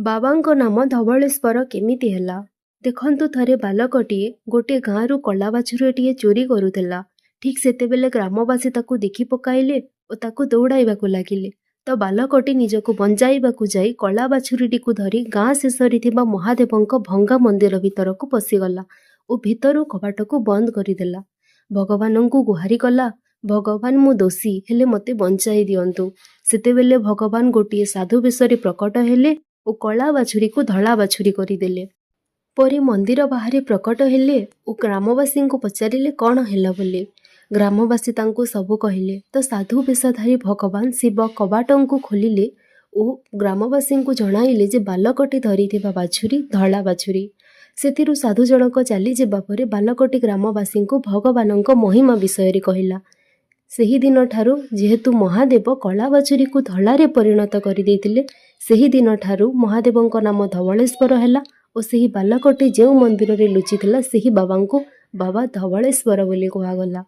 ବାବାଙ୍କ ନାମ ଧବଳେଶ୍ୱର କେମିତି ହେଲା? ଦେଖନ୍ତୁ ଥରେ ବାଲକଟିଏ ଗୋଟିଏ ଗାଁରୁ କଳା ବାଛୁରୀଟିଏ ଚୋରି କରୁଥିଲା। ଠିକ୍ ସେତେବେଳେ ଗ୍ରାମବାସୀ ତାକୁ ଦେଖି ପକାଇଲେ ଓ ତାକୁ ଦୌଡ଼ାଇବାକୁ ଲାଗିଲେ। ତ ବାଲକଟି ନିଜକୁ ବଞ୍ଚାଇବାକୁ ଯାଇ କଳା ବାଛୁରୀଟିକୁ ଧରି ଗାଁ ଶେଷରେ ଥିବା ମହାଦେବଙ୍କ ଭଙ୍ଗା ମନ୍ଦିର ଭିତରକୁ ପଶିଗଲା ଓ ଭିତରୁ କବାଟକୁ ବନ୍ଦ କରିଦେଲା। ଭଗବାନଙ୍କୁ ଗୁହାରି କଲା, ଭଗବାନ ମୁଁ ଦୋଷୀ, ହେଲେ ମୋତେ ବଞ୍ଚାଇ ଦିଅନ୍ତୁ। ସେତେବେଳେ ଭଗବାନ ଗୋଟିଏ ସାଧୁ ବେଶରେ ପ୍ରକଟ ହେଲେ ଓ କଳା ବାଛୁରୀକୁ ଧଳା ବାଛୁରୀ କରିଦେଲେ। ପରେ ମନ୍ଦିର ବାହାରେ ପ୍ରକଟ ହେଲେ ଓ ଗ୍ରାମବାସୀଙ୍କୁ ପଚାରିଲେ କ'ଣ ହେଲା ବୋଲି। ଗ୍ରାମବାସୀ ତାଙ୍କୁ ସବୁ କହିଲେ। ତ ସାଧୁ ବେଶଧାରୀ ଭଗବାନ ଶିବ କବାଟଙ୍କୁ ଖୋଲିଲେ ଓ ଗ୍ରାମବାସୀଙ୍କୁ ଜଣାଇଲେ ଯେ ବାଲକଟି ଧରିଥିବା ବାଛୁରୀ ଧଳା ବାଛୁରୀ। ସେଥିରୁ ସାଧୁ ଜଣକ ଚାଲିଯିବା ପରେ ବାଲକଟି ଗ୍ରାମବାସୀଙ୍କୁ ଭଗବାନଙ୍କ ମହିମା ବିଷୟରେ କହିଲା। ସେହିଦିନଠାରୁ ଯେହେତୁ ମହାଦେବ କଳା ବାଛୁରୀକୁ ଧଳାରେ ପରିଣତ କରିଦେଇଥିଲେ, ସେହିଦିନଠାରୁ ମହାଦେବଙ୍କ ନାମ ଧବଳେଶ୍ୱର ହେଲା ଓ ସେହି ବାଲକଟି ଯେଉଁ ମନ୍ଦିରରେ ଲୁଚିଥିଲା ସେହି ବାବାଙ୍କୁ ବାବା ଧବଳେଶ୍ୱର ବୋଲି କୁହାଗଲା।